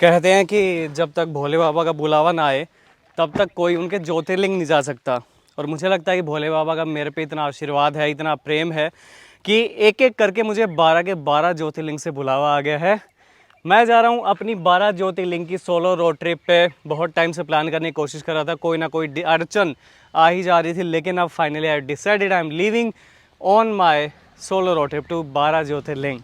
कहते हैं कि जब तक भोले बाबा का बुलावा ना आए तब तक कोई उनके ज्योतिर्लिंग नहीं जा सकता। और मुझे लगता है कि भोले बाबा का मेरे पे इतना आशीर्वाद है, इतना प्रेम है कि एक एक करके मुझे 12 के 12 ज्योतिर्लिंग से बुलावा आ गया है। मैं जा रहा हूँ अपनी 12 ज्योतिर्लिंग की सोलो रोड ट्रिप पे। बहुत टाइम से प्लान करने की कोशिश कर रहा था, कोई ना कोई अड़चन आ ही जा रही थी, लेकिन अब finally I decided I am leaving on my solo road trip to 12 Jyotirlinga.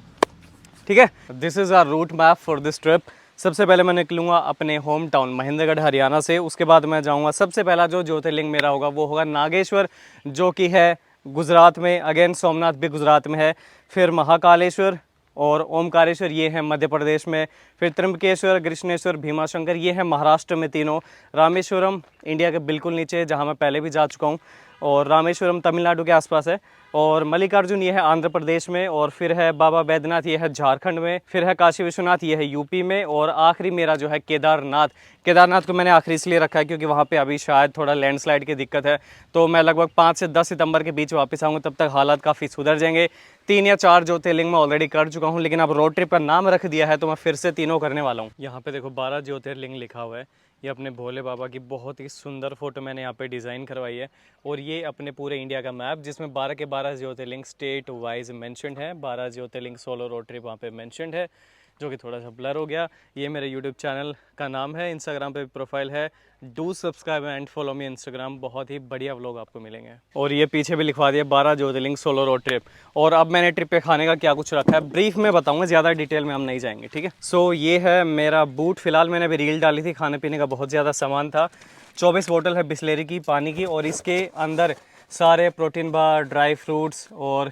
ठीक है, this is our route map for this trip. सबसे पहले मैं निकलूँगा अपने होम टाउन महेंद्रगढ़ हरियाणा से। उसके बाद मैं जाऊँगा, सबसे पहला जो ज्योतिर्लिंग मेरा होगा वो होगा नागेश्वर, जो कि है गुजरात में। अगेन सोमनाथ भी गुजरात में है। फिर महाकालेश्वर और ओमकारेश्वर, ये है मध्य प्रदेश में। फिर त्र्यंबकेश्वर, कृष्णेश्वर, भीमाशंकर, ये है महाराष्ट्र में तीनों। रामेश्वरम इंडिया के बिल्कुल नीचे, जहाँ मैं पहले भी जा चुका हूँ, और रामेश्वरम तमिलनाडु के आसपास है। और मल्लिकार्जुन ये है आंध्र प्रदेश में। और फिर है बाबा बैद्यनाथ, ये है झारखंड में। फिर है काशी विश्वनाथ, ये है यूपी में। और आखिरी मेरा जो है केदारनाथ। केदारनाथ को मैंने आखिरी इसलिए रखा है क्योंकि वहाँ पे अभी शायद थोड़ा लैंडस्लाइड की दिक्कत है, तो मैं लगभग 5 से 10 सितंबर के बीच वापस आऊँगा। तब तक हालात काफ़ी सुधर जाएंगे। 3 या 4 ज्योतिर्लिंग मैं ऑलरेडी कर चुका हूँ, लेकिन अब रोड ट्रिप का नाम रख दिया है तो मैं फिर से तीनों करने वाला हूँ। यहाँ पे देखो 12 ज्योतिर्लिंग लिखा हुआ है। ये अपने भोले बाबा की बहुत ही सुंदर फोटो मैंने यहाँ पे डिज़ाइन करवाई है। और ये अपने पूरे इंडिया का मैप, जिसमें 12 के 12 ज्योतिर्लिंग स्टेट वाइज मेंशन्ड है। 12 ज्योतिर्लिंग सोलो रोड ट्रिप वहाँ पे मेंशन्ड है, जो कि थोड़ा सा ब्लर हो गया। ये मेरे यूट्यूब चैनल का नाम है, इंस्टाग्राम पे भी प्रोफाइल है। Do subscribe and follow me Instagram, बहुत ही बढ़िया व्लॉग आपको मिलेंगे। और ये पीछे भी लिखवा दिया 12 ज्योतिर्लिंग सोलो रोड ट्रिप। और अब मैंने ट्रिप पे खाने का क्या कुछ रखा है ब्रीफ में बताऊंगा, ज़्यादा डिटेल में हम नहीं जाएंगे, ठीक है। सो ये है मेरा बूट। फिलहाल मैंने अभी रील डाली थी, खाने पीने का बहुत ज़्यादा सामान था। 24 बोतल है बिस्लेरी की पानी की, और इसके अंदर सारे प्रोटीन बार, ड्राई फ्रूट्स, और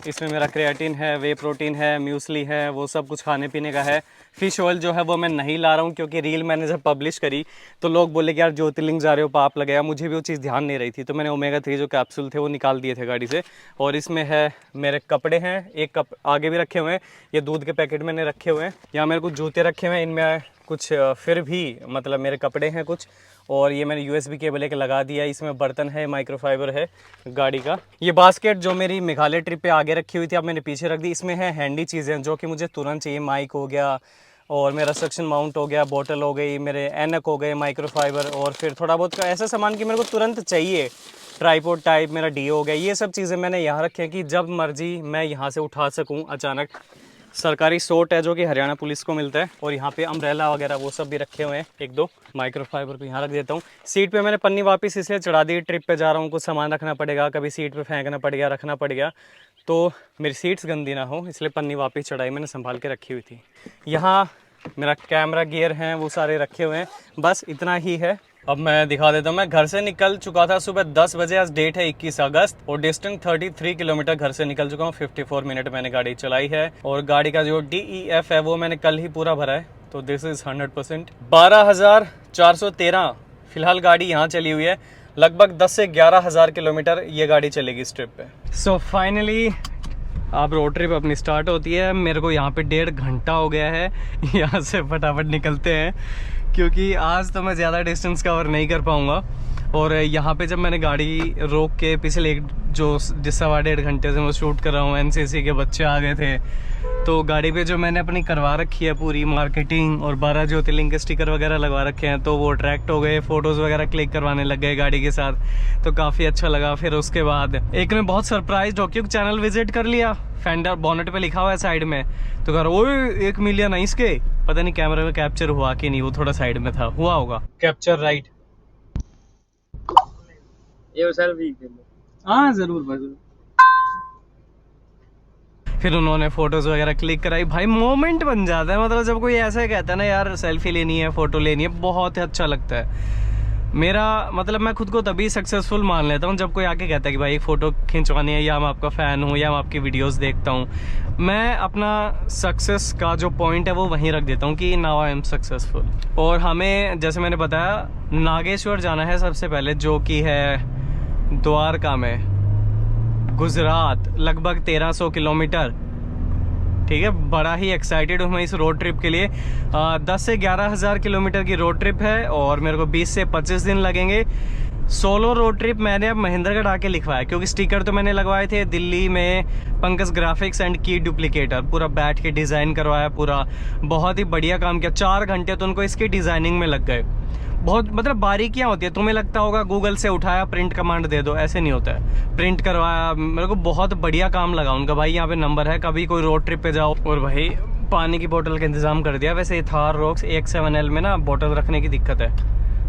इसमें मेरा क्रिएटिन है, वे प्रोटीन है, म्यूसली है, वो सब कुछ खाने पीने का है। फ़िश ऑयल जो है वो मैं नहीं ला रहा हूँ, क्योंकि रील मैंने जब पब्लिश करी तो लोग बोले कि यार ज्योतिर्लिंग जा रहे हो, पाप लगेगा। मुझे भी वो चीज़ ध्यान नहीं रही थी, तो मैंने ओमेगा 3 जो कैप्सूल थे वो निकाल दिए थे गाड़ी से। और इसमें है मेरे कपड़े हैं, एक कप आगे भी रखे हुए हैं, ये दूध के पैकेट मैंने रखे हुए हैं। यहाँ मेरे कुछ जूते रखे हुए हैं, इनमें कुछ फिर भी मतलब मेरे कपड़े हैं कुछ। और ये मैंने USB केबल एक लगा दिया। इसमें बर्तन है, माइक्रोफाइबर है गाड़ी का। ये बास्केट जो मेरी मेघालय ट्रिप पे आगे रखी हुई थी, अब मैंने पीछे रख दी। इसमें है हैंडी चीज़ें जो कि मुझे तुरंत चाहिए। माइक हो गया, और मेरा सक्शन माउंट हो गया, बोतल हो गई, मेरे ऐनक हो गए, माइक्रोफाइबर, और फिर थोड़ा बहुत का ऐसा सामान कि मेरे को तुरंत चाहिए। ट्राईपोड टाइप मेरा डी हो गया। ये सब चीज़ें मैंने यहाँ रखी हैं कि जब मर्जी मैं यहाँ से उठा सकूँ अचानक। सरकारी सोट है जो कि हरियाणा पुलिस को मिलता है। और यहाँ पे अम्ब्रेला वगैरह वो सब भी रखे हुए हैं, एक दो। माइक्रोफाइबर को यहाँ रख देता हूँ। सीट पे मैंने पन्नी वापस इसलिए चढ़ा दी, ट्रिप पे जा रहा हूँ, कुछ सामान रखना पड़ेगा, कभी सीट पे फेंकना पड़ गया, रखना पड़ गया, तो मेरी सीट्स गंदी ना हो, इसलिए पन्नी वापस चढ़ाई, मैंने संभाल के रखी हुई थी। यहाँ मेरा कैमरा गियर है वो सारे रखे हुए हैं, बस इतना ही है। अब मैं दिखा देता हूँ। मैं घर से निकल चुका था सुबह 10 बजे। आज डेट है 21 अगस्त, और डिस्टेंस 33 किलोमीटर घर से निकल चुका हूँ। 54 मिनट मैंने गाड़ी चलाई है। और गाड़ी का जो DEF है वो मैंने कल ही पूरा भरा है, तो दिस इज़ 100%। 12,413 फिलहाल गाड़ी यहाँ चली हुई है। लगभग 10 से 11,000 किलोमीटर ये गाड़ी चलेगी इस ट्रिप पे। सो फाइनली अब रोड ट्रिप अपनी स्टार्ट होती है। मेरे को यहाँ पे 1.5 घंटा हो गया है। यहाँ से फटाफट निकलते हैं, क्योंकि आज तो मैं ज़्यादा डिस्टेंस कवर नहीं कर पाऊँगा। और यहाँ पे जब मैंने गाड़ी रोक के पिछले एक जो जिस 1.5 घंटे से मैं शूट कर रहा हूँ, NCC के बच्चे आ गए थे, तो गाड़ी पे जो मैंने अपनी करवा रखी है पूरी मार्केटिंग, और 12 ज्योतिर्लिंग के स्टिकर वगैरह लगवा रखे हैं, तो वो अट्रैक्ट हो गए, फ़ोटोज़ वगैरह क्लिक करवाने लग गए गाड़ी के साथ, तो काफ़ी अच्छा लगा। फिर उसके बाद एक ने बहुत सरप्राइज हो, क्योंकि चैनल विजिट कर लिया। फेंडर बॉनेट पे लिखा हुआ है साइड में, तो कह रहा ओए 1 मिलियन है इसके। पता नहीं कैमरे में कैप्चर हुआ कि नहीं, वो थोड़ा साइड में था, हुआ होगा कैप्चर, राइट। ये सेल्फी हाँ जरूर भाई। फिर उन्होंने फोटोज वगैरह क्लिक कराई। भाई मोमेंट बन जाता है, मतलब जब कोई ऐसा कहता है ना यार सेल्फी लेनी है, फोटो लेनी है, बहुत ही अच्छा लगता है। मेरा मतलब मैं खुद को तभी सक्सेसफुल मान लेता हूँ जब कोई आके कहता है कि भाई एक फ़ोटो खिंचवानी है, या मैं आपका फ़ैन हूँ, या मैं आपकी वीडियोस देखता हूँ। मैं अपना सक्सेस का जो पॉइंट है वो वहीं रख देता हूँ कि नाउ आई एम सक्सेसफुल। और हमें जैसे मैंने बताया नागेश्वर जाना है सबसे पहले, जो कि है द्वारका में, गुजरात, लगभग 1300 किलोमीटर। ठीक है, बड़ा ही एक्साइटेड हूँ मैं इस रोड ट्रिप के लिए। 10 से 11,000 किलोमीटर की रोड ट्रिप है, और मेरे को 20 से 25 दिन लगेंगे। सोलो रोड ट्रिप मैंने अब महेंद्रगढ़ आके लिखवाया, क्योंकि स्टिकर तो मैंने लगवाए थे दिल्ली में पंकज ग्राफिक्स एंड की डुप्लीकेटर, पूरा बैठ के डिज़ाइन करवाया, पूरा बहुत ही बढ़िया काम किया। 4 घंटे तो उनको इसकी डिज़ाइनिंग में लग गए। बहुत मतलब बारीकियाँ होती है, तुम्हें लगता होगा गूगल से उठाया प्रिंट कमांड दे दो, ऐसे नहीं होता है। प्रिंट करवाया, मेरे को बहुत बढ़िया काम लगा उनका। भाई यहाँ पे नंबर है, कभी कोई रोड ट्रिप पे जाओ। और भाई पानी की बोतल का इंतज़ाम कर दिया। वैसे थार रॉक्स 1.7L में ना बोतल रखने की दिक्कत है,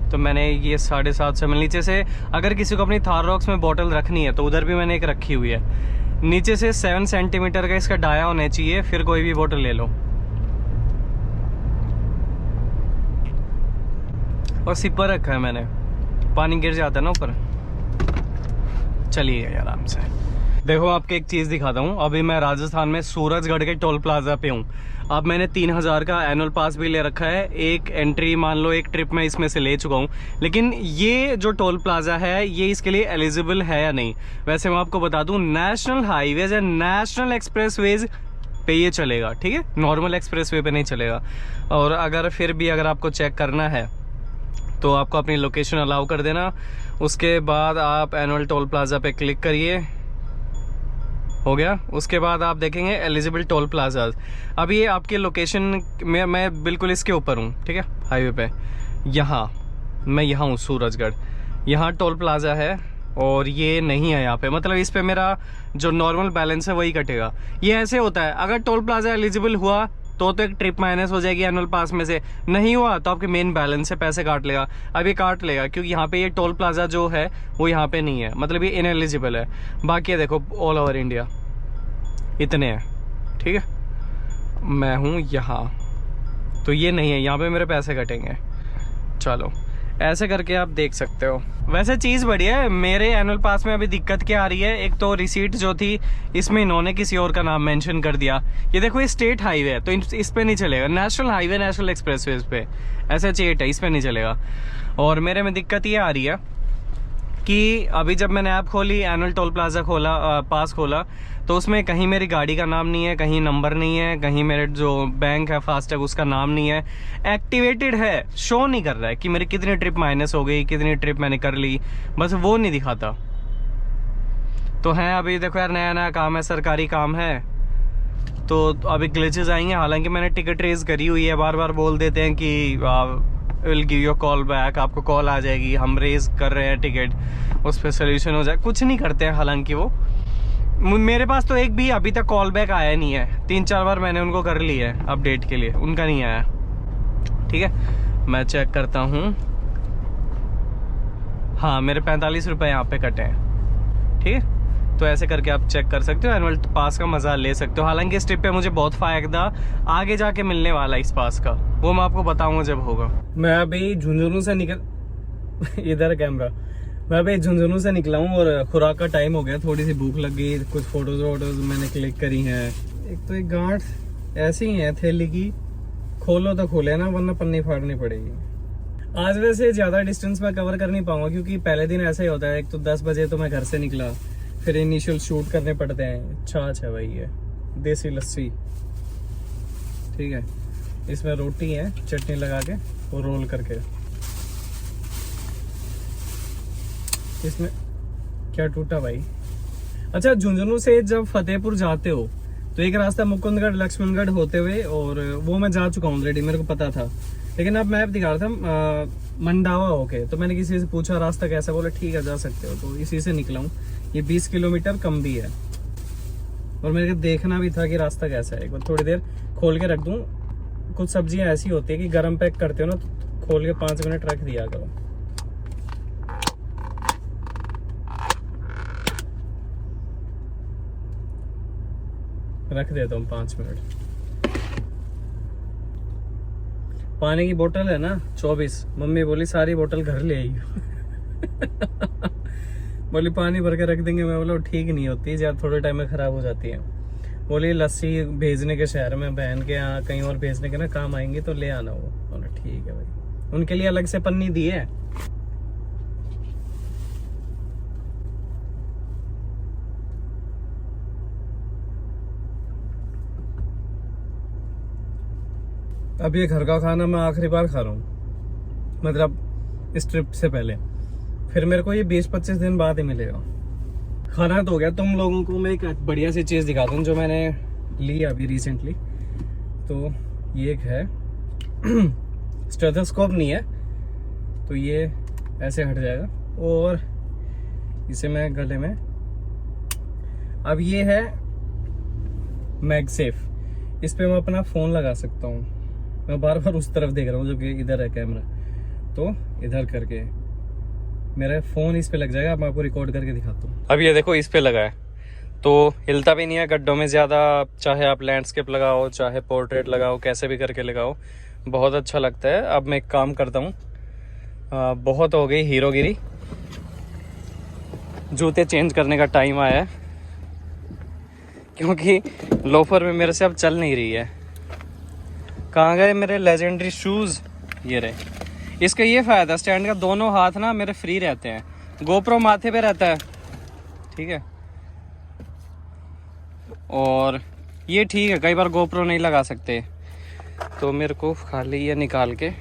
तो मैंने ये 750 ml नीचे से, अगर किसी को अपनी थार रॉक्स में बोतल रखनी है तो उधर भी मैंने एक रखी हुई है। नीचे से 7 सेंटीमीटर का इसका डाया होना चाहिए, फिर कोई भी बोतल ले लो। और सिपर रखा है मैंने, पानी गिर जाता है ना ऊपर। चलिए आराम से। देखो आपको एक चीज़ दिखाता हूँ। अभी मैं राजस्थान में सूरजगढ़ के टोल प्लाजा पे हूँ। अब मैंने 3000 का एनुअल पास भी ले रखा है। एक एंट्री मान लो एक ट्रिप में इसमें से ले चुका हूँ, लेकिन ये जो टोल प्लाजा है ये इसके लिए एलिजिबल है या नहीं। वैसे मैं आपको बता दूँ, national highways and national expressways पे ये चलेगा, ठीक है, नॉर्मल एक्सप्रेसवे पे नहीं चलेगा। और अगर फिर भी अगर आपको चेक करना है तो आपको अपनी लोकेशन अलाउ कर देना। उसके बाद आप एनुअल टोल प्लाजा पे क्लिक करिए, हो गया। उसके बाद आप देखेंगे एलिजिबल टोल प्लाजाज। अब ये आपकी लोकेशन में, मैं बिल्कुल इसके ऊपर हूँ, ठीक है, हाईवे पे। यहाँ मैं यहाँ हूँ सूरजगढ़, यहाँ टोल प्लाजा है और ये नहीं है यहाँ पे। मतलब इस पे मेरा जो नॉर्मल बैलेंस है वही कटेगा। ये ऐसे होता है, अगर टोल प्लाजा एलिजिबल हुआ तो एक ट्रिप माइनस हो जाएगी एनुअल पास में से, नहीं हुआ तो आपके मेन बैलेंस से पैसे काट लेगा। अब ये काट लेगा क्योंकि यहाँ पे ये टोल प्लाजा जो है वो यहाँ पे नहीं है, मतलब ये इनएलिजिबल है। बाकी देखो ऑल ओवर इंडिया इतने हैं, ठीक है। मैं हूँ यहाँ, तो ये नहीं है, यहाँ पे मेरे पैसे कटेंगे। चलो ऐसे करके आप देख सकते हो। वैसे चीज़ बढ़िया है। मेरे एनुअल पास में अभी दिक्कत क्या आ रही है, एक तो रिसीट जो थी इसमें इन्होंने किसी और का नाम मेंशन कर दिया। ये देखो ये स्टेट हाईवे है तो इस पे नहीं चलेगा। नेशनल हाईवे नेशनल एक्सप्रेसवेज पे SH8 है, इस पे नहीं चलेगा। और मेरे में दिक्कत ये आ रही है कि अभी जब मैंने ऐप खोली, एनुअल टोल प्लाजा खोला, पास खोला, तो उसमें कहीं मेरी गाड़ी का नाम नहीं है, कहीं नंबर नहीं है, कहीं मेरे जो बैंक है फास्टैग उसका नाम नहीं है। एक्टिवेटेड है, शो नहीं कर रहा है कि मेरी कितनी ट्रिप माइनस हो गई, कितनी ट्रिप मैंने कर ली, बस वो नहीं दिखाता। तो है अभी देखो यार, नया नया काम है, सरकारी काम है, तो अभी ग्लिचेस आएंगे। हालांकि मैंने टिकट रेज करी हुई है, बार बार बोल देते हैं कि will give you call back, आपको कॉल आ जाएगी, हम रेज कर रहे हैं टिकट, उस पर सोल्यूशन हो जाए। कुछ नहीं करते हैं हालांकि वो। मेरे पास तो एक भी अभी तक कॉल बैक आया नहीं है। 3-4 बार मैंने उनको कर ली है अपडेट के लिए, उनका नहीं आया, ठीक है। मैं चेक करता हूँ, हाँ मेरे 45 रुपये यहाँ पे कटे हैं, ठीक है। तो ऐसे करके आप चेक कर सकते हो, एनुअल पास का मजा ले सकते हो। हालांकि इस ट्रिप पे मुझे बहुत फायदा आगे जाके मिलने वाला है इस पास का, वो मैं आपको बताऊंगा जब होगा। मैं अभी झुंझुनू से निकल इधर कैमरा, मैं अभी झुंझुनू से निकला हूँ और खुराक का टाइम हो गया, थोड़ी सी भूख लग गई, कुछ फोटोज वोटोज मैंने क्लिक करी हैं। एक तो एक गांठ ऐसी ही है थैली की, खोलो तो खोले ना, वरना पन्नी फाड़नी पड़ेगी। आज वैसे ज़्यादा डिस्टेंस मैं कवर कर नहीं पाऊंगा क्योंकि पहले दिन ऐसा ही होता है। एक तो 10 बजे तो मैं घर से निकला, फिर इनिशियल शूट करने पड़ते हैं। छाछ है भाई, ये देसी लस्सी, ठीक है। इसमें रोटी है, चटनी लगा के वो रोल करके। इसमें क्या टूटा भाई। अच्छा, झुंझुनू से जब फतेहपुर जाते हो तो एक रास्ता मुकुंदगढ़ लक्ष्मणगढ़ होते हुए, और वो मैं जा चुका हूँ ऑलरेडी, मेरे को पता था। लेकिन अब मैप दिखा रहा था मंडावा होके, तो मैंने किसी से पूछा रास्ता कैसा, बोले ठीक है जा सकते हो, तो इसी से निकला हूँ। ये 20 किलोमीटर कम भी है, और मेरे को देखना भी था कि रास्ता कैसा है। एक बार थोड़ी देर खोल के रख दूँ। कुछ सब्जियां ऐसी होती है कि गर्म पैक करते हो ना, तो खोल के 5 मिनट रख दिया करो। रख देता हूँ 5 मिनट। पानी की बोतल है ना 24, मम्मी बोली सारी बोतल घर ले आई बोली पानी भर के रख देंगे। मैं बोला ठीक नहीं होती, ज्यादा थोड़े टाइम में खराब हो जाती है। बोली लस्सी भेजने के शहर में बहन के यहाँ कहीं और भेजने के ना काम आएंगे तो ले आना। वो बोला ठीक है भाई, उनके लिए अलग से पन्नी दी है। अब ये घर का खाना मैं आखिरी बार खा रहा हूँ, मतलब इस ट्रिप से पहले। फिर मेरे को ये 20-25 दिन बाद ही मिलेगा। खाना तो हो गया। तुम लोगों को मैं एक बढ़िया सी चीज़ दिखाता हूँ जो मैंने ली अभी रिसेंटली। तो ये एक है स्टेथोस्कोप नहीं है, तो ये ऐसे हट जाएगा और इसे मैं गले में, अब ये है मैगसेफ, इस पे मैं अपना फ़ोन लगा सकता हूँ। मैं बार बार उस तरफ देख रहा हूँ जबकि इधर है कैमरा, तो इधर करके मेरा फ़ोन इस पे लग जाएगा। अब मैं आपको रिकॉर्ड करके दिखाता हूँ। अब ये देखो इस पे लगा है तो हिलता भी नहीं है गड्ढों में ज़्यादा। चाहे आप लैंडस्केप लगाओ, चाहे पोर्ट्रेट लगाओ, कैसे भी करके लगाओ, बहुत अच्छा लगता है। अब मैं एक काम करता हूँ, बहुत हो गई हीरोगिरी, जूते चेंज करने का टाइम आया है, क्योंकि लोफर में मेरे से अब चल नहीं रही है। कहाँ गए मेरे लेजेंडरी शूज़? ये रहे। इसका ये फ़ायदा, स्टैंड का दोनों हाथ ना मेरे फ्री रहते हैं। गोप्रो माथे पे रहता है, ठीक है, और ये ठीक है, कई बार गोप्रो नहीं लगा सकते, तो मेरे को खाली ये निकाल के,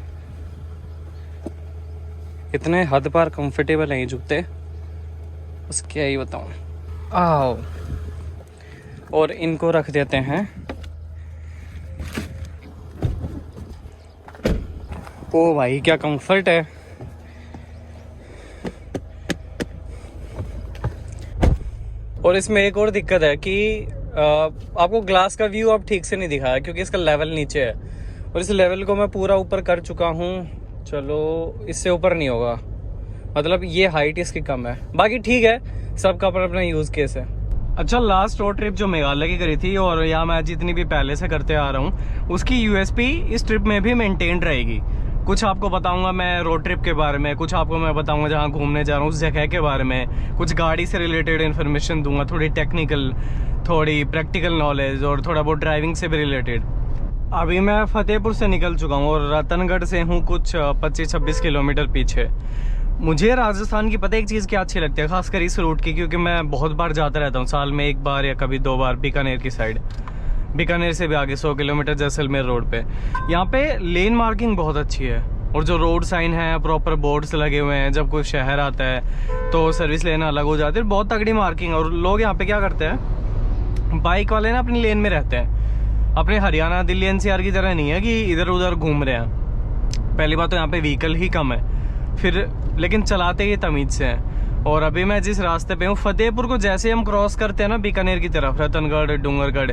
इतने हद पार कंफर्टेबल हैं ये जूते, बस क्या ही बताऊँ। आओ, और इनको रख देते हैं। ओ भाई क्या कंफर्ट है। और इसमें एक और दिक्कत है कि आपको ग्लास का व्यू अब ठीक से नहीं दिखाया, क्योंकि इसका लेवल नीचे है और इस लेवल को मैं पूरा ऊपर कर चुका हूँ। चलो इससे ऊपर नहीं होगा, मतलब ये हाइट इसकी कम है। बाकी ठीक है, सबका अपना अपना यूज़ केस है। अच्छा, लास्ट रोड ट्रिप जो मेघालय की करी थी, और यहाँ मैं जितनी भी पहले से करते आ रहा हूँ, उसकी यूएसपी इस ट्रिप में भी मेंटेन रहेगी। कुछ आपको बताऊंगा मैं रोड ट्रिप के बारे में, कुछ आपको मैं बताऊंगा जहाँ घूमने जा रहा हूँ उस जगह के बारे में, कुछ गाड़ी से रिलेटेड इन्फॉर्मेशन दूंगा, थोड़ी टेक्निकल, थोड़ी प्रैक्टिकल नॉलेज और थोड़ा बहुत ड्राइविंग से भी रिलेटेड। अभी मैं फतेहपुर से निकल चुका हूँ और रतनगढ़ से हूँ कुछ 25-26 किलोमीटर पीछे। मुझे राजस्थान की पता एक चीज़ क्या अच्छी लगती है, खासकर इस रूट की, क्योंकि मैं बहुत बार जाता रहता हूँ, साल में एक बार या कभी 2 बार बीकानेर की साइड। बीकानेर से भी आगे 100 किलोमीटर जैसलमेर रोड पे। यहाँ पे लेन मार्किंग बहुत अच्छी है और जो रोड साइन है, प्रॉपर बोर्ड्स लगे हुए हैं। जब कोई शहर आता है तो सर्विस लेना अलग हो जाती है, बहुत तगड़ी मार्किंग। और लोग यहाँ पे क्या करते हैं, बाइक वाले ना अपनी लेन में रहते हैं, अपने हरियाणा, दिल्ली, एनसीआर की तरह नहीं है कि इधर उधर घूम रहे हैं। पहली बात तो यहाँ पे व्हीकल ही कम है, फिर लेकिन चलाते ही तमीज से हैं। और अभी मैं जिस रास्ते पे हूँ, फतेहपुर को जैसे हम क्रॉस करते हैं ना बीकानेर की तरफ, रतनगढ़, डूंगरगढ़,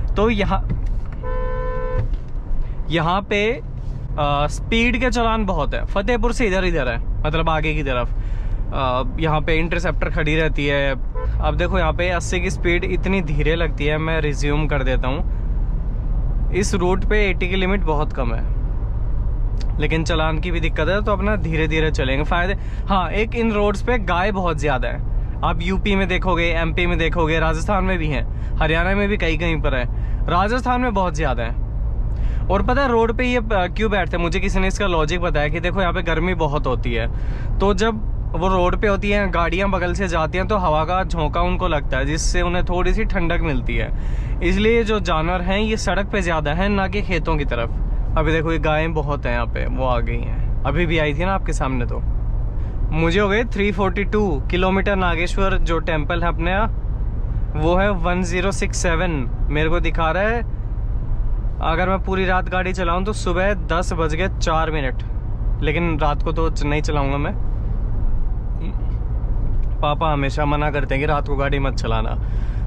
तो यहाँ पे स्पीड के चालान बहुत है। फतेहपुर से इधर है, मतलब आगे की तरफ। यहाँ पे इंटरसेप्टर खड़ी रहती है। अब देखो यहाँ पे 80 की स्पीड इतनी धीरे लगती है। मैं रिज्यूम कर देता हूँ। इस रूट पे 80 की लिमिट बहुत कम है, लेकिन चालान की भी दिक्कत है, तो अपना धीरे धीरे चलेंगे। फायदे, हाँ, एक इन रोड्स पे गाय बहुत ज़्यादा है। आप यूपी में देखोगे, एमपी में देखोगे, राजस्थान में भी हैं, हरियाणा में भी कहीं कहीं पर है, राजस्थान में बहुत ज़्यादा है। और पता है रोड पे ये क्यों बैठते हैं? मुझे किसी ने इसका लॉजिक बताया कि देखो यहाँ पे गर्मी बहुत होती है, तो जब वो रोड पे होती हैं, गाड़ियाँ बगल से जाती हैं, तो हवा का झोंका उनको लगता है, जिससे उन्हें थोड़ी सी ठंडक मिलती है। इसलिए जो जानवर हैं ये सड़क पे ज़्यादा हैं, ना कि खेतों की तरफ। अभी देखो ये गायें बहुत हैं यहाँ पे, वो आ गई हैं, अभी भी आई थी ना आपके सामने। तो मुझे हो गए 342 किलोमीटर। नागेश्वर जो टेम्पल है अपने यहाँ, वो है 1067 मेरे को दिखा रहा है। अगर मैं पूरी रात गाड़ी चलाऊं तो सुबह 10:04, लेकिन रात को तो नहीं चलाऊंगा मैं। पापा हमेशा मना करते हैं कि रात को गाड़ी मत चलाना,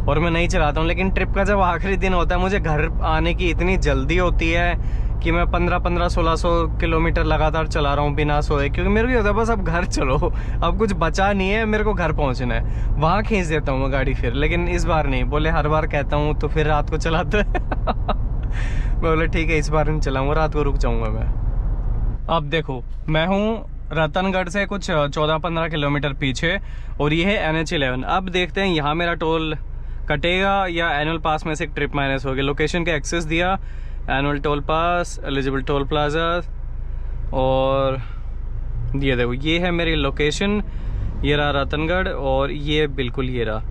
और मैं नहीं चलाता हूँ। लेकिन ट्रिप का जब आखिरी दिन होता है, मुझे घर आने की इतनी जल्दी होती है कि मैं 1500-1600 किलोमीटर लगातार चला रहा हूँ बिना सोए, क्योंकि मेरे को होता है बस अब घर चलो, अब कुछ बचा नहीं है, मेरे को घर पहुँचना है। वहाँ खींच देता हूँ मैं गाड़ी फिर, लेकिन इस बार नहीं। बोले हर बार कहता हूँ तो फिर रात को चलाते मैं बोले ठीक है, इस बार नहीं चलाऊँगा, रात को रुक जाऊँगा मैं। अब देखो मैं हूँ रतनगढ़ से कुछ 14-15 किलोमीटर पीछे, और ये है NH11। अब देखते हैं यहाँ मेरा टोल कटेगा या एनुअल पास में से एक ट्रिप माइनस हो गया। लोकेशन का एक्सेस दिया, एनुअल टोल पास, एलिजिबल टोल प्लाजा, और ये देखो ये है मेरी लोकेशन। ये रहा रतनगढ़, और ये बिल्कुल ये रहा।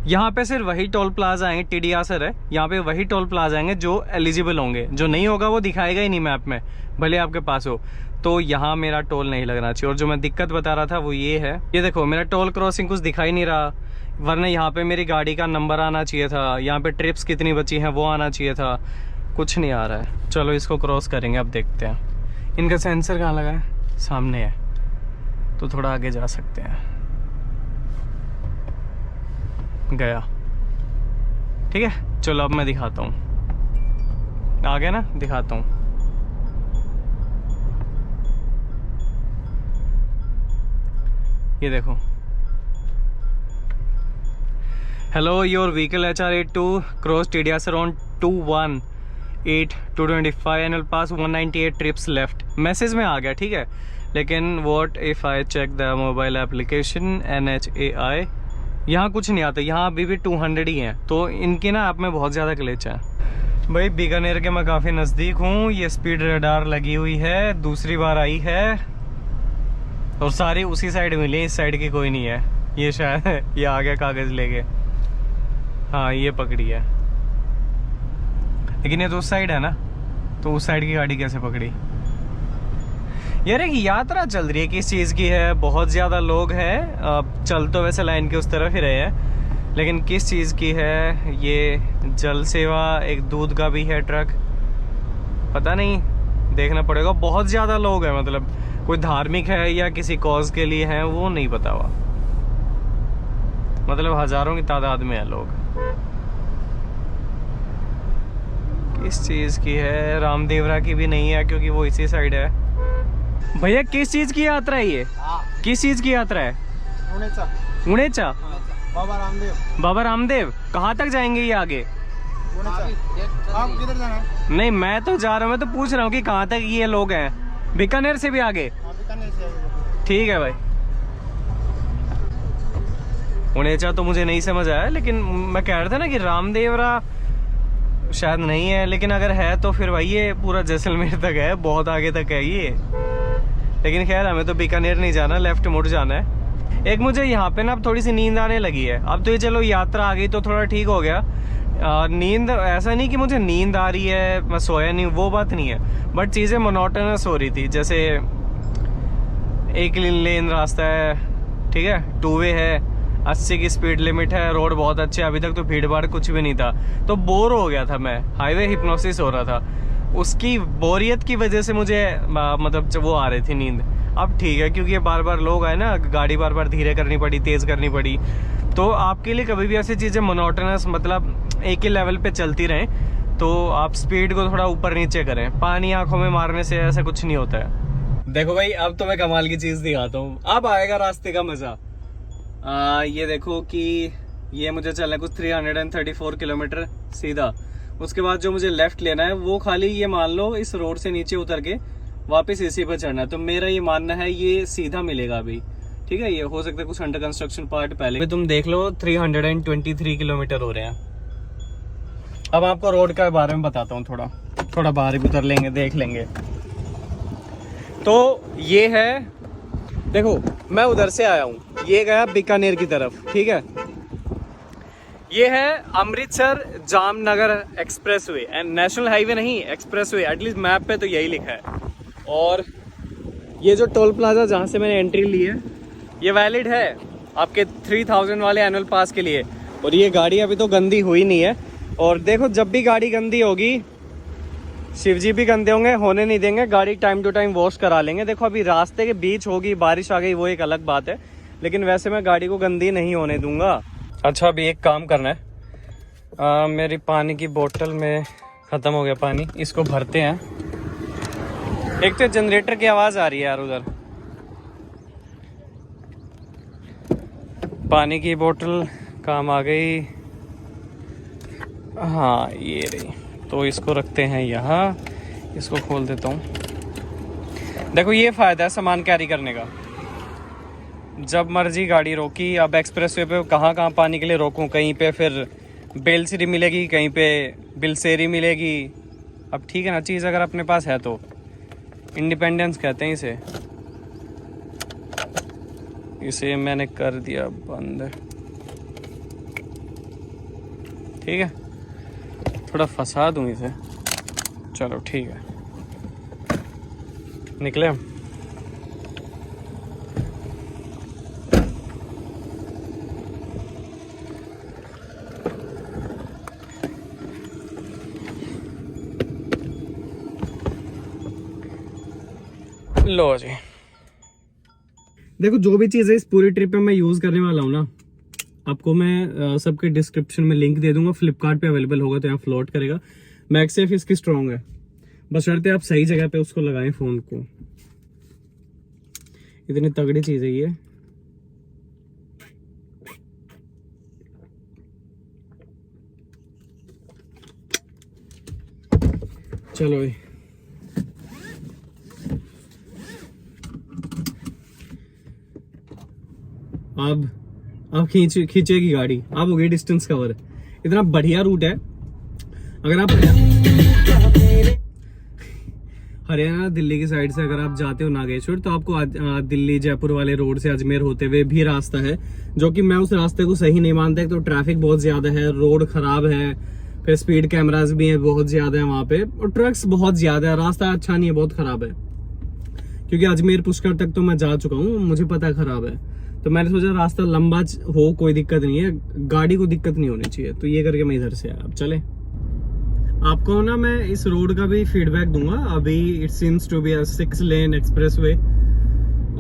यहाँ पे सिर्फ वही टोल प्लाजा आएंगे, टीडीआसर है यहाँ पे, वही टोल प्लाजा आएंगे जो एलिजिबल होंगे, जो नहीं होगा वो दिखाएगा ही नहीं मैप में, भले आपके पास हो। तो यहाँ मेरा टोल नहीं लगना चाहिए। और जो मैं दिक्कत बता रहा था वो ये है, ये देखो मेरा टोल क्रॉसिंग कुछ दिखाई नहीं रहा, वरना यहाँ पे मेरी गाड़ी का नंबर आना चाहिए था, यहाँ पे ट्रिप्स कितनी बची हैं वो आना चाहिए था, कुछ नहीं आ रहा है। चलो इसको क्रॉस करेंगे, अब देखते हैं। इनका सेंसर कहाँ लगा है? सामने है, तो थोड़ा आगे जा सकते हैं। गया, ठीक है। चलो अब मैं दिखाता हूँ, आ गया ना, दिखाता हूँ। ये देखो, hello your vehicle HR82 cross टीडीआसर on 218-225 annual pass 198 trips left. Message में आ गया, ठीक है। लेकिन what if I check the mobile application NHAI, यहाँ कुछ नहीं आता, यहाँ अभी भी 200 ही हैं। तो इनके ना ऐप में बहुत ज़्यादा ग्लिच है। भाई बीकानेर के मैं काफ़ी नज़दीक हूँ, ये स्पीड रडार लगी हुई है, दूसरी बार आई है, और सारी उसी साइड मिली, इस साइड की कोई नहीं है। ये शायद ये आ गया कागज़ लेके, हाँ ये पकड़ी है, लेकिन ये तो उस साइड है ना, तो उस साइड की गाड़ी कैसे पकड़ी? यार एक यात्रा चल रही है, किस चीज़ की है? बहुत ज़्यादा लोग हैं, चल तो वैसे लाइन के उस तरफ ही रहे हैं, लेकिन किस चीज़ की है? ये जल सेवा, एक दूध का भी है ट्रक, पता नहीं, देखना पड़ेगा। बहुत ज़्यादा लोग हैं, मतलब कोई धार्मिक है या किसी कॉज के लिए है वो नहीं पता हुआ, मतलब हज़ारों की तादाद में है लोग। किस चीज़ की है? रामदेवरा की भी नहीं है क्योंकि वो इसी साइड है। भैया किस चीज की यात्रा है ये? किस चीज की यात्रा है? उड़ेचा। बाबा रामदेव। बाबा रामदेव, कहाँ तक जाएंगे ये आगे? आप किधर जाना है? नहीं मैं तो जा रहा हूँ, मैं तो पूछ रहा हूँ कि कहाँ तक ये लोग हैं। बीकानेर से भी आगे? बीकानेर से आगे। ठीक है भाई। उड़ेचा तो मुझे नहीं समझ आया, लेकिन मैं कह रहा था ना कि रामदेवरा शायद नहीं है, लेकिन अगर है तो फिर भाई ये पूरा जैसलमेर तक है, बहुत आगे तक है ये। लेकिन खैर हमें तो बीकानेर नहीं जाना, लेफ्ट मुड़ जाना है। एक मुझे यहाँ पे ना अब थोड़ी सी नींद आने लगी है। अब तो ये चलो यात्रा आ गई तो थोड़ा ठीक हो गया। नींद ऐसा नहीं कि मुझे नींद आ रही है, मैं सोया नहीं, वो बात नहीं है, बट चीज़ें मोनोटोनस हो रही थी। जैसे एक लेन रास्ता है, ठीक है, 2 वे है, 80 की स्पीड लिमिट है, रोड बहुत अच्छे, अभी तक तो भीड़ भाड़ कुछ भी नहीं था, तो बोर हो गया था मैं, हाईवे हिप्नोसिस हो रहा था, उसकी बोरियत की वजह से मुझे मतलब जब वो आ रही थी नींद। अब ठीक है, क्योंकि ये बार बार लोग आए ना, गाड़ी बार बार धीरे करनी पड़ी, तेज़ करनी पड़ी। तो आपके लिए कभी भी ऐसी चीज़ें मोनोटोनस, मतलब एक ही लेवल पे चलती रहें, तो आप स्पीड को थोड़ा ऊपर नीचे करें। पानी आंखों में मारने से ऐसा कुछ नहीं होता है। देखो भाई, अब तो मैं कमाल की चीज़ दिखाता हूँ, अब आएगा रास्ते का मज़ा। ये देखो कि ये मुझे चलना है कुछ 334 किलोमीटर सीधा। उसके बाद जो मुझे लेफ्ट लेना है वो खाली ये मान लो इस रोड से नीचे उतर के वापस इसी पर चढ़ना है। तो मेरा ये मानना है ये सीधा मिलेगा अभी, ठीक है। ये हो सकता है कुछ अंडर कंस्ट्रक्शन पार्ट पहले। तुम देख लो 323 किलोमीटर हो रहे हैं। अब आपको रोड के बारे में बताता हूँ, थोड़ा बाहर ही उतर लेंगे, देख लेंगे। तो ये है, देखो मैं उधर से आया हूँ, ये गया बीकानेर की तरफ, ठीक है। ये है Amritsar Jamnagar expressway, and national highway नहीं, एक्सप्रेसवे, एटलीस्ट मैप पे तो यही लिखा है। और ये जो टोल प्लाजा जहाँ से मैंने एंट्री ली है ये वैलिड है आपके 3000 वाले एनुअल पास के लिए। और ये गाड़ी अभी तो गंदी हुई नहीं है। और देखो जब भी गाड़ी गंदी होगी, शिवजी भी गंदे होंगे, होने नहीं देंगे, गाड़ी टाइम टू टाइम वॉश करा लेंगे। देखो अभी रास्ते के बीच होगी, बारिश आ गई, वो एक अलग बात है, लेकिन वैसे मैं गाड़ी को गंदी नहीं होने दूंगा। अच्छा अभी एक काम करना है, मेरी पानी की बोतल में ख़त्म हो गया पानी, इसको भरते हैं। एक तो जनरेटर की आवाज़ आ रही है यार उधर। पानी की बोतल काम आ गई, हाँ ये रही। तो इसको रखते हैं यहाँ, इसको खोल देता हूँ। देखो ये फ़ायदा है सामान कैरी करने का, जब मर्जी गाड़ी रोकी। अब एक्सप्रेसवे पे कहाँ कहाँ पानी के लिए रोकूं, कहीं पे फिर बेलसरी मिलेगी, कहीं पे बिलसेरी मिलेगी। अब ठीक है ना, चीज़ अगर अपने पास है तो इंडिपेंडेंस कहते हैं इसे मैंने कर दिया बंद। ठीक है, थोड़ा फंसा दूँ इसे। चलो ठीक है, निकले हम। लो जी, देखो जो भी चीज़ है इस पूरी ट्रिप में मैं यूज़ करने वाला हूँ ना, आपको मैं सबके डिस्क्रिप्शन में लिंक दे दूंगा। फ्लिपकार्ट पे अवेलेबल होगा तो यहाँ फ्लोट करेगा। मैगसेफ इसकी स्ट्रॉन्ग है, बस शर्त है आप सही जगह पे उसको लगाएं फ़ोन को। इतनी तगड़ी चीज़ है ये। चलो भाई, अब खींचेगी गाड़ी। अब हो गई डिस्टेंस कवर। इतना बढ़िया रूट है। अगर आप हरियाणा दिल्ली की साइड से अगर आप जाते हो नागेश्वर, तो आपको दिल्ली जयपुर वाले रोड से अजमेर होते हुए भी रास्ता है, जो कि मैं उस रास्ते को सही नहीं मानता। तो ट्रैफिक बहुत ज्यादा है, रोड खराब है, फिर स्पीड कैमरास भी है बहुत ज्यादा है वहां पे, और ट्रक्स बहुत ज्यादा है। रास्ता अच्छा नहीं है, बहुत खराब है। क्योंकि अजमेर पुष्कर तक तो मैं जा चुका हूँ, मुझे पता है खराब है। तो मैंने सोचा रास्ता लंबा हो, कोई दिक्कत नहीं है, गाड़ी को दिक्कत नहीं होनी चाहिए। तो ये करके मैं इधर से आया। अब चले, आपको ना मैं इस रोड का भी फीडबैक दूंगा। अभी it seems to be a 6 lane expressway,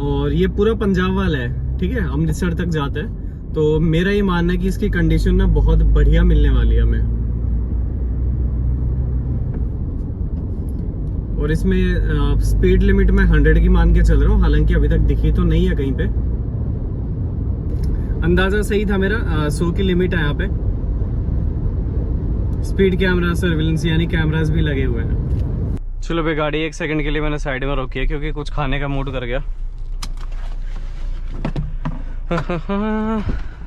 और ये पूरा पंजाब वाला है, ठीक है, अमृतसर तक जाता है। तो मेरा ये मानना है कि इसकी कंडीशन ना बहुत बढ़िया मिलने वाली है हमें। और इसमें स्पीड लिमिट मैं 100 की मान के चल रहा हूँ, हालांकि अभी तक दिखी तो नहीं है कहीं पे। अंदाजा सही था मेरा, 100 की लिमिट है यहाँ पे। स्पीड कैमरा सर्विलेंस यानी कैमरास भी लगे हुए हैं। चलो भाई, गाड़ी 1 सेकंड के लिए मैंने साइड में रोकी है क्योंकि कुछ खाने का मूड कर गया।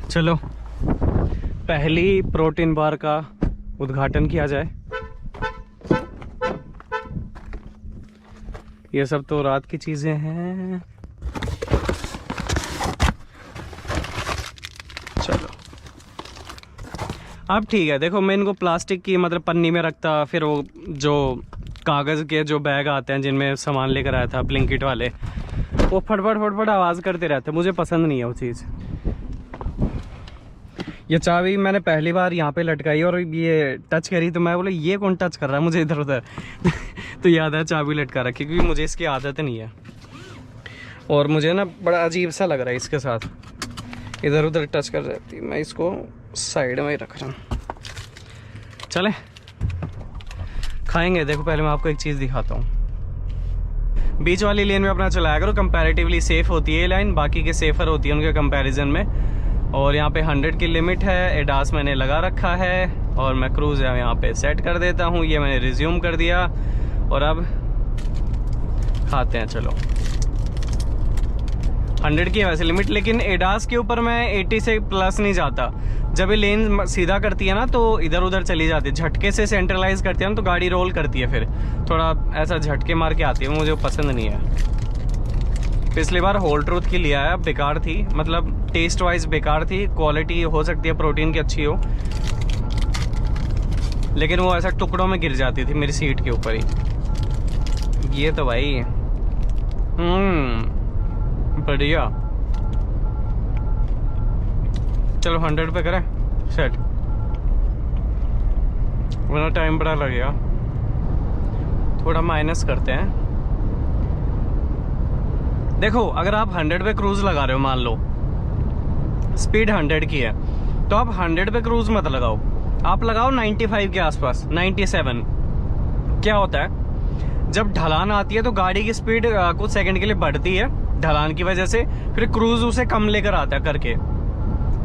चलो पहली प्रोटीन बार का उद्घाटन किया जाए। ये सब तो रात की चीजें हैं। चलो अब ठीक है। देखो मैं इनको प्लास्टिक की मतलब पन्नी में रखता, फिर वो जो कागज़ के जो बैग आते हैं जिनमें सामान लेकर आया था ब्लिंकिट वाले, वो फटफट आवाज़ करते रहते, मुझे पसंद नहीं है वो चीज़। ये चाबी मैंने पहली बार यहाँ पे लटकाई और ये टच करी, तो मैं बोला ये कौन टच कर रहा है मुझे इधर उधर। तो याद है चाबी लटका रखी, क्योंकि मुझे इसकी आदत नहीं है और मुझे ना बड़ा अजीब सा लग रहा है इसके साथ इधर उधर टच कर जाती। मैं इसको साइड में ही रख रहा हूँ। चले खाएंगे। देखो पहले मैं आपको एक चीज़ दिखाता हूँ। बीच वाली लेन में अपना चलाया करो, कंपैरेटिवली सेफ़ होती है ये लाइन, बाकी के सेफ़र होती है उनके कंपैरिजन में। और यहाँ पे 100 की लिमिट है, एडास मैंने लगा रखा है और मैं क्रूज़ यहाँ पे सेट कर देता हूँ। ये मैंने रिज्यूम कर दिया और अब खाते हैं। चलो 100 की है वैसे लिमिट, लेकिन एडास के ऊपर मैं 80 से प्लस नहीं जाता। जब ये लेन सीधा करती है ना तो इधर उधर चली जाती है, झटके से सेंट्रलाइज करती है ना तो गाड़ी रोल करती है, फिर थोड़ा ऐसा झटके मार के आती है, मुझे पसंद नहीं है। पिछली बार होल ट्रूथ की लिया है, बेकार थी, मतलब टेस्ट वाइज बेकार थी। क्वालिटी हो सकती है प्रोटीन की अच्छी हो, लेकिन वो ऐसा टुकड़ों में गिर जाती थी मेरी सीट के ऊपर ही। ये तो भाई बढ़िया। चलो 100 पे करें सेट, वरना टाइम बड़ा लगेगा। थोड़ा माइनस करते हैं। देखो अगर आप 100 पे क्रूज लगा रहे हो, मान लो स्पीड 100 की है, तो आप 100 पे क्रूज मत लगाओ, आप लगाओ 95 के आसपास, 97। क्या होता है जब ढलान आती है तो गाड़ी की स्पीड कुछ सेकंड के लिए बढ़ती है ढलान की वजह से, फिर क्रूज उसे कम लेकर आता है करके।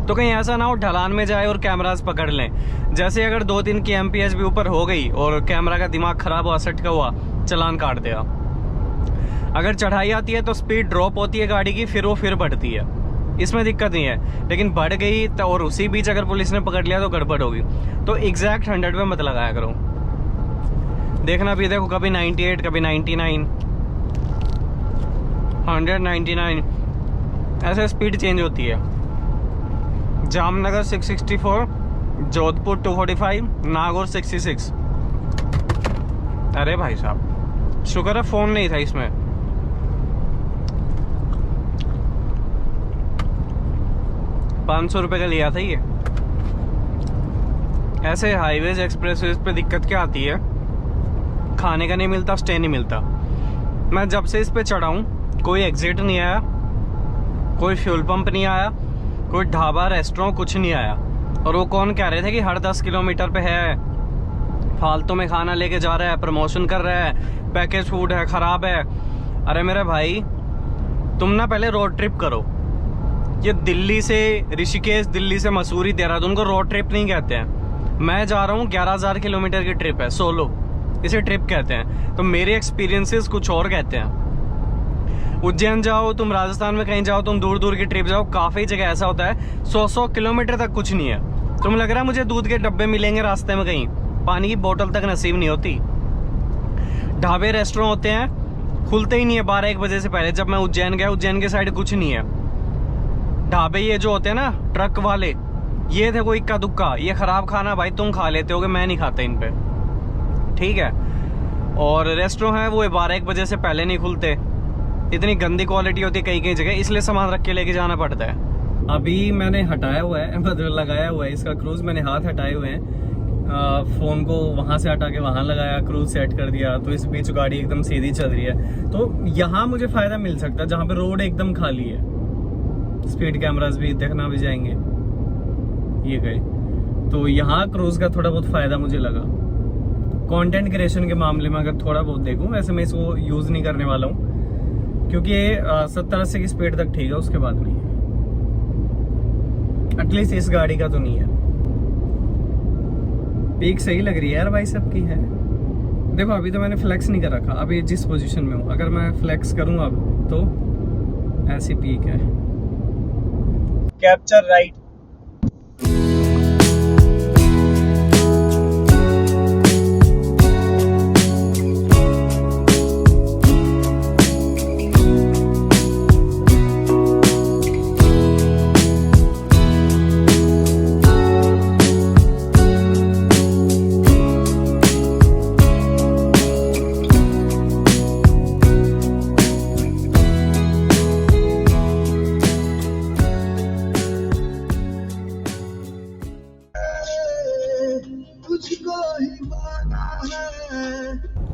तो कहीं ऐसा ना हो ढलान में जाए और कैमरास पकड़ लें। जैसे अगर 2-3 की एमपीएच भी ऊपर हो गई और कैमरा का दिमाग खराब हुआ, सटका हुआ, चलान काट देगा। अगर चढ़ाई आती है तो स्पीड ड्रॉप होती है गाड़ी की, फिर वो फिर बढ़ती है, इसमें दिक्कत नहीं है। लेकिन बढ़ गई तो और उसी बीच अगर पुलिस ने पकड़ लिया तो गड़बड़ होगी। तो एग्जैक्ट 100 पे मत लगाया करो, देखना भी। देखो कभी 98, कभी 99, 199, ऐसे स्पीड चेंज होती है। जामनगर 664, जोधपुर 245, नागौर 66। अरे भाई साहब, शुक्र है फ़ोन नहीं था इसमें। ₹500 का लिया था ये। ऐसे हाईवेज एक्सप्रेसवेज पे दिक्कत क्या आती है, खाने का नहीं मिलता, स्टे नहीं मिलता। मैं जब से इस पे चढ़ा हूँ कोई एग्जिट नहीं आया, कोई फ्यूल पंप नहीं आया, कोई ढाबा रेस्टोरेंट कुछ नहीं आया। और वो कौन कह रहे थे कि हर 10 किलोमीटर पे है, फालतू में खाना लेके जा रहा है, प्रमोशन कर रहा है, पैकेज फूड है, ख़राब है। अरे मेरे भाई, तुम ना पहले रोड ट्रिप करो। ये दिल्ली से ऋषिकेश, दिल्ली से मसूरी, देहरादून को रोड ट्रिप नहीं कहते हैं। मैं जा रहा हूँ 11,000 किलोमीटर की ट्रिप है, सोलो, इसे ट्रिप कहते हैं। तो मेरे एक्सपीरियंसेस कुछ और कहते हैं। उज्जैन जाओ तुम, राजस्थान में कहीं जाओ तुम, दूर दूर की ट्रिप जाओ, काफ़ी जगह ऐसा होता है 100-100 किलोमीटर तक कुछ नहीं है। तुम लग रहा है मुझे दूध के डब्बे मिलेंगे रास्ते में, कहीं पानी की बोतल तक नसीब नहीं होती। ढाबे रेस्टोरेंट होते हैं, खुलते ही नहीं है 12-1 बजे से पहले। जब मैं उज्जैन गया, उज्जैन के साइड कुछ नहीं है। ढाबे ये जो होते हैं ना ट्रक वाले, ये थे कोई इक्का दुक्का। ये ख़राब खाना भाई तुम खा लेते होगे, मैं नहीं खाता इन पे, ठीक है। और रेस्टोरेंट है वो 12-1 बजे से पहले नहीं खुलते। इतनी गंदी क्वालिटी होती है कई कई जगह, इसलिए सामान रख के लेके जाना पड़ता है। अभी मैंने हटाया हुआ है, मतलब लगाया हुआ है इसका क्रूज, मैंने हाथ हटाए हुए हैं। फ़ोन को वहाँ से हटा के वहाँ लगाया, क्रूज सेट कर दिया, तो इस बीच गाड़ी एकदम सीधी चल रही है। तो यहाँ मुझे फ़ायदा मिल सकता है जहाँ पे रोड एकदम खाली है। स्पीड कैमरास भी देखना भी जाएंगे, ये गए, तो यहाँ क्रूज का थोड़ा बहुत फ़ायदा मुझे लगा। कंटेंट क्रिएशन के मामले में अगर थोड़ा बहुत देखूँ, वैसे मैं इसको यूज़ नहीं करने वाला हूँ, क्योंकि 70-80 की स्पीड तक ठीक है, उसके बाद नहीं है। एटलीस्ट इस गाड़ी का तो नहीं है। पीक सही लग रही है यार भाई, सबकी है। देखो अभी तो मैंने फ्लेक्स नहीं कर रखा, अभी जिस पोजीशन में हूँ, अगर मैं फ्लेक्स करूँ अब तो ऐसी पीक है। Capture right.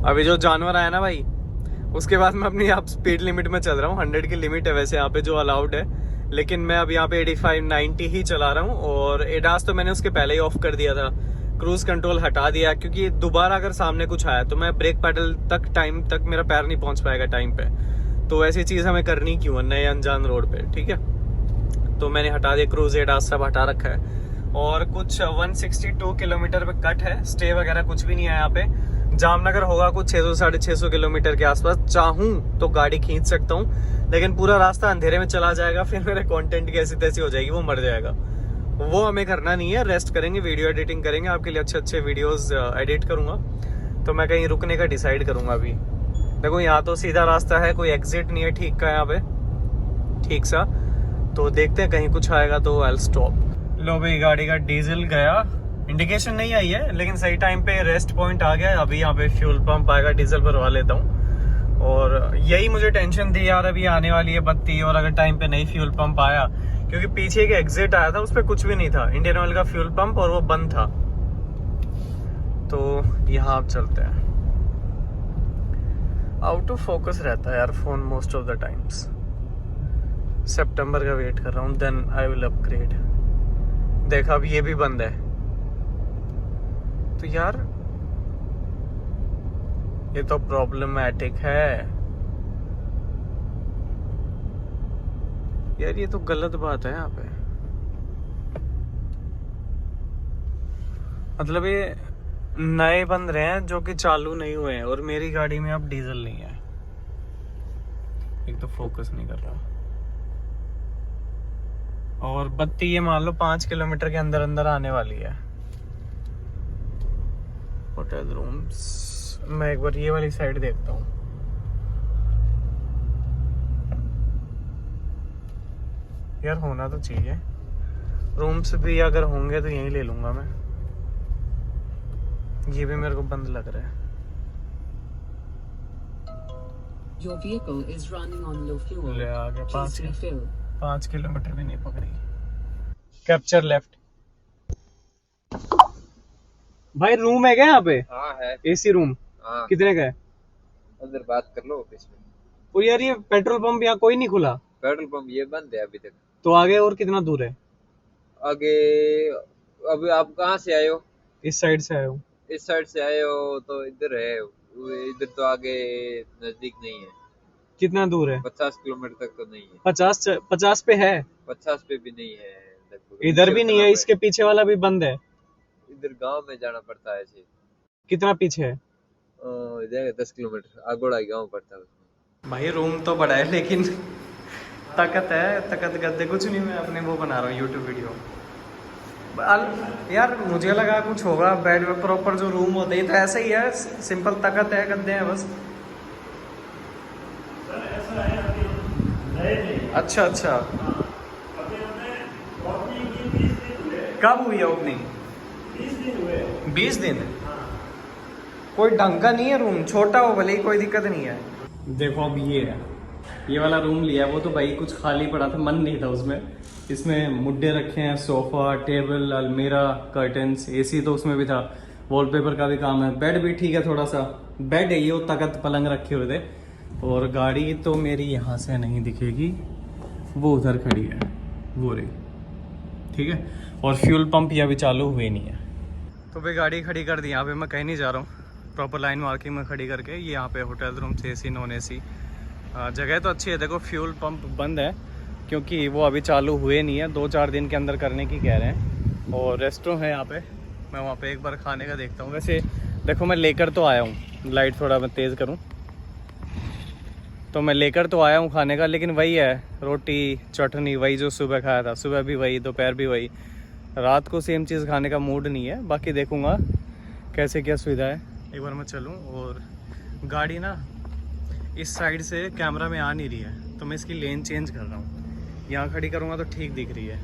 अभी जो जानवर आया ना भाई, उसके बाद मैं अपनी आप स्पीड लिमिट में चल रहा हूँ। 100 की लिमिट है वैसे यहाँ पे जो अलाउड है, लेकिन मैं अब यहाँ पे 85-90 ही चला रहा हूँ। और एडास तो मैंने उसके पहले ही ऑफ कर दिया था, क्रूज कंट्रोल हटा दिया, क्योंकि दोबारा अगर सामने कुछ आया तो मैं ब्रेक पैडल तक टाइम तक मेरा पैर नहीं पहुँच पाएगा टाइम पे। तो ऐसी चीज़ हमें करनी क्यों है नए अनजान रोड पे, ठीक है। तो मैंने हटा दिया, क्रूज एडास सब हटा रखा है। और कुछ 162 किलोमीटर पे कट है, स्टे वगैरह कुछ भी नहीं है यहाँ पे। जामनगर होगा कुछ 600-650 किलोमीटर के आसपास। चाहूँ तो गाड़ी खींच सकता हूँ, लेकिन पूरा रास्ता अंधेरे में चला जाएगा, फिर मेरे कंटेंट की ऐसी तैसी हो जाएगी, वो मर जाएगा। वो हमें करना नहीं है। रेस्ट करेंगे, वीडियो एडिटिंग करेंगे, आपके लिए अच्छे अच्छे वीडियोस एडिट करूँगा। तो मैं कहीं रुकने का डिसाइड करूँगा अभी। देखो यहाँ तो सीधा रास्ता है, कोई एग्जिट नहीं है ठीक का यहाँ पे, ठीक सा। तो देखते हैं कहीं कुछ आएगा तो आई विल स्टॉप। लो भाई, गाड़ी का डीजल गया, इंडिकेशन नहीं आई है, लेकिन सही टाइम पे रेस्ट पॉइंट आ गया। अभी यहाँ पे फ्यूल पंप आएगा, डीजल भरवा लेता हूँ। और यही मुझे टेंशन थी यार, अभी आने वाली है बत्ती, और अगर टाइम पे नहीं फ्यूल पंप आया, क्योंकि पीछे एक एग्जिट आया था उस पर कुछ भी नहीं था, इंडियन ऑयल का फ्यूल पंप, और वो बंद था। तो यहाँ आप चलते हैं। आउट ऑफ फोकस रहता है यार phone most of the times. सितंबर का वेट कर रहा हूँ, देन आई विल अपग्रेड। देखा अब ये भी बंद है, तो यार ये तो प्रॉब्लमैटिक है यार, ये तो गलत बात है यहाँ पे। मतलब ये नए बन रहे हैं जो कि चालू नहीं हुए हैं, और मेरी गाड़ी में अब डीजल नहीं है। एक तो फोकस नहीं कर रहा, और बत्ती ये मान लो 5 किलोमीटर के अंदर अंदर आने वाली है। होटल रूम्स, मैं एक बार ये वाली साइड देखता हूँ। यार होना तो चाहिए, रूम्स भी अगर होंगे तो यहीं ले लूँगा मैं। ये भी मेरे को बंद लग रहा है। Your vehicle is running on low fuel. ले आगे Please refill. 5 किलोमीटर भी नहीं पकड़ी। Capture left. भाई रूम है क्या यहाँ पे? हाँ है। एसी रूम हाँ कितने का है? अंदर बात कर लो ऑफिस में। ओ यार ये पेट्रोल पंप यहाँ कोई नहीं खुला पेट्रोल पंप ये बंद है अभी तक। तो आगे और कितना दूर है? आगे अभी आप कहाँ से आए हो? इस साइड से आया हूँ। इस साइड से आए हो तो इधर है, इधर तो आगे नजदीक नहीं है। कितना दूर है? 50 किलोमीटर तक तो नहीं है। 50 पे है? 50 पे भी नहीं है लगभग। इधर भी नहीं है, इसके पीछे वाला भी बंद है। इधर गांव में जाना पड़ता है ऐसे। कितना पीछे है? जाएगा 10 किलोमीटर आगोड़ा गांव पड़ता है उसमें। भाई रूम तो बड़ा है लेकिन ताकत है, ताकत गद्दे कुछ नहीं। मैं अपने वो बना रहा हूँ यूट्यूब वीडियो। यार मुझे लगा कुछ होगा, बेड में प्रॉपर जो रूम होते हैं तो ऐसा ही है, सिंपल तकत है, गद्दे हैं बस। अच्छा अच्छा, कब हुई है ओपनिंग? 20 दिन। कोई ढंग का नहीं है रूम, छोटा हो भले ही कोई दिक्कत नहीं है। देखो अब ये वाला रूम लिया, वो तो भाई कुछ खाली पड़ा था, मन नहीं था उसमें। इसमें मुड्डे रखे हैं, सोफा, टेबल, अलमीरा, कर्टन्स, एसी तो उसमें भी था, वॉलपेपर का भी काम है, बेड भी ठीक है, थोड़ा सा बेड है ये, वो तकत पलंग रखे हुए थे। और गाड़ी तो मेरी यहाँ से नहीं दिखेगी, वो उधर खड़ी है, वो रही, ठीक है। और फ्यूल पंप ये अभी चालू हुए नहीं है। तो भाई गाड़ी खड़ी कर दी यहाँ पे, मैं कहीं नहीं जा रहा हूँ, प्रॉपर लाइन मार्किंग में खड़ी करके। ये यहाँ पे होटल रूम से एसी नॉन एसी जगह तो अच्छी है। देखो फ्यूल पंप बंद है क्योंकि वो अभी चालू हुए नहीं है, 2-4 दिन के अंदर करने की कह रहे हैं। और रेस्टोरेंट है यहाँ पे, मैं वहाँ पे एक बार खाने का देखता हूँ। वैसे देखो मैं लेकर तो आया हूँ, लाइट थोड़ा मैं तेज़ करूँ तो मैं लेकर तो आया हूँ खाने का, लेकिन वही है, रोटी चटनी वही जो सुबह खाया था, सुबह भी वही, दोपहर भी वही, रात को सेम चीज़ खाने का मूड नहीं है। बाकी देखूँगा कैसे क्या सुविधा है, एक बार मैं चलूँ। और गाड़ी ना इस साइड से कैमरा में आ नहीं रही है, तो मैं इसकी लेन चेंज कर रहा हूँ। यहाँ खड़ी करूँगा तो ठीक दिख रही है,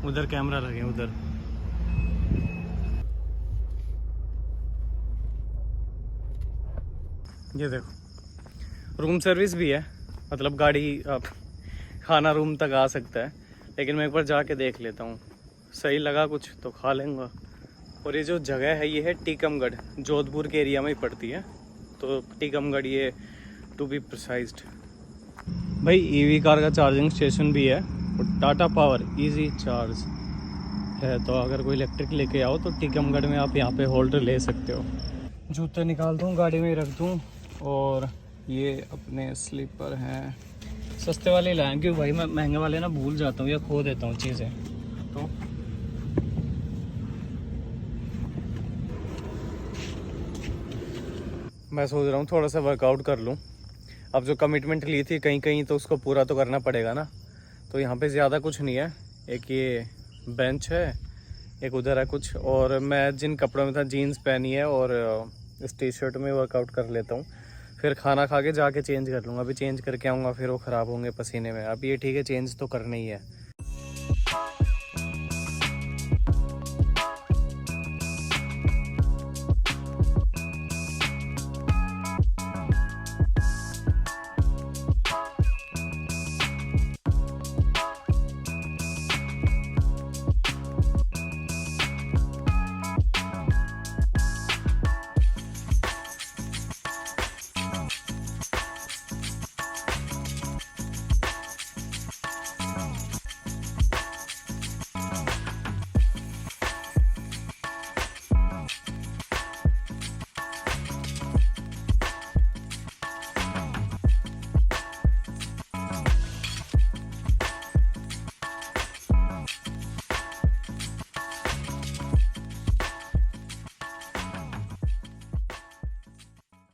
उधर कैमरा लगे उधर। ये देखो रूम सर्विस भी है, मतलब गाड़ी अब खाना रूम तक आ सकता है, लेकिन मैं एक बार जाके देख लेता हूँ, सही लगा कुछ तो खा लेंगे। और ये जो जगह है ये है टीकमगढ़, जोधपुर के एरिया में ही पड़ती है, तो टीकमगढ़ ये टू बी प्रिसाइज्ड। भाई ईवी कार का चार्जिंग स्टेशन भी है, और टाटा पावर इजी चार्ज है, तो अगर कोई इलेक्ट्रिक लेके आओ तो टीकमगढ़ में आप यहाँ पे होल्डर ले सकते हो। जूते निकाल दूँ गाड़ी में ही रख दूँ। और ये अपने स्लीपर हैं, सस्ते वाले लाएँ क्योंकि भाई मैं महंगे वाले ना भूल जाता हूँ या खो देता हूँ चीज़ें। तो मैं सोच रहा हूँ थोड़ा सा वर्कआउट कर लूँ। अब जो कमिटमेंट ली थी कहीं कहीं तो उसको पूरा तो करना पड़ेगा ना। तो यहाँ पे ज़्यादा कुछ नहीं है, एक ये बेंच है, एक उधर है कुछ, और मैं जिन कपड़ों में था जीन्स पहनी है और इस टी शर्ट में वर्कआउट कर लेता हूँ। फिर खाना खा के जाके चेंज कर लूँगा, अभी चेंज करके आऊँगा फिर वो ख़राब होंगे पसीने में। अब ये ठीक है, चेंज तो करना ही है।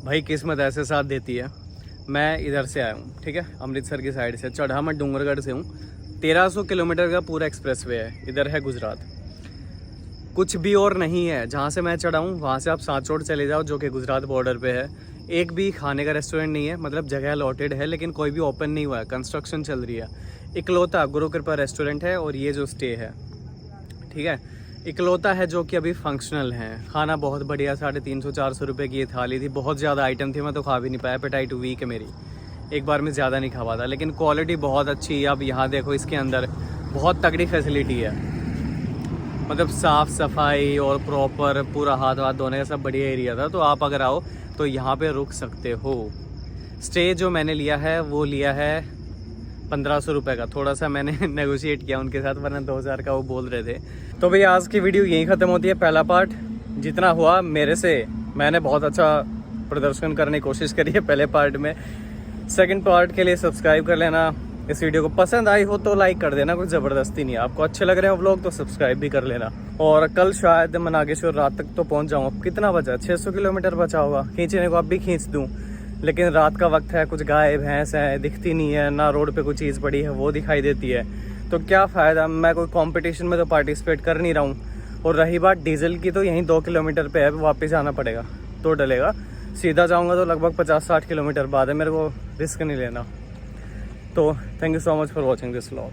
भाई किस्मत ऐसे साथ देती है। मैं इधर से आया हूँ, ठीक है, अमृतसर की साइड से, चढ़ा मैं डूंगरगढ़ से हूँ। 1300 किलोमीटर का पूरा एक्सप्रेसवे है, इधर है गुजरात, कुछ भी और नहीं है। जहाँ से मैं चढ़ा हूँ वहाँ से आप सांचौड़ चले जाओ जो कि गुजरात बॉर्डर पे है। एक भी खाने का रेस्टोरेंट नहीं है, मतलब जगह अलॉटेड है लेकिन कोई भी ओपन नहीं हुआ है, कंस्ट्रक्शन चल रही है। इकलौता गुरु कृपा रेस्टोरेंट है और ये जो स्टे है ठीक है, इकलौता है जो कि अभी फंक्शनल है। खाना बहुत बढ़िया, 350-400 रुपये की ये थाली थी, बहुत ज़्यादा आइटम थी, मैं तो खा भी नहीं पाया, एपेटाइट वीक है मेरी, एक बार में ज़्यादा नहीं खा पाता। लेकिन क्वालिटी बहुत अच्छी है। अब यहाँ देखो इसके अंदर बहुत तगड़ी फैसिलिटी है, मतलब साफ़ सफाई और प्रॉपर पूरा हाथ वाथ धोने का सब बढ़िया एरिया था। तो आप अगर आओ तो यहाँ पे रुक सकते हो। स्टे जो मैंने लिया है वो लिया है 1500 रुपये का, थोड़ा सा मैंने नेगोशिएट किया उनके साथ, वरना 2000 का वो बोल रहे थे। तो भैया आज की वीडियो यहीं ख़त्म होती है। पहला पार्ट जितना हुआ मेरे से, मैंने बहुत अच्छा प्रदर्शन करने की कोशिश करी है पहले पार्ट में। सेकंड पार्ट के लिए सब्सक्राइब कर लेना। इस वीडियो को पसंद आई हो तो लाइक कर देना, कोई ज़बरदस्ती नहीं है। आपको अच्छे लग रहे हो व्लॉग तो सब्सक्राइब भी कर लेना। और कल शायद मैं नागेश्वर रात तक तो पहुंच जाऊँ। अब कितना बचा, 600 किलोमीटर बचा होगा, खींचने को अब भी खींच दूँ, लेकिन रात का वक्त है, कुछ गाय भैंस है दिखती नहीं है ना, रोड पे कोई चीज़ पड़ी है वो दिखाई देती है, तो क्या फ़ायदा। मैं कोई कंपटीशन में तो पार्टिसिपेट कर नहीं रहा हूँ। और रही बात डीजल की, तो यहीं 2 किलोमीटर पे है, वापस आना पड़ेगा तो डलेगा। सीधा जाऊँगा तो लगभग 50-60 किलोमीटर बाद है, मेरे को रिस्क नहीं लेना। तो thank you so much for watching this vlog.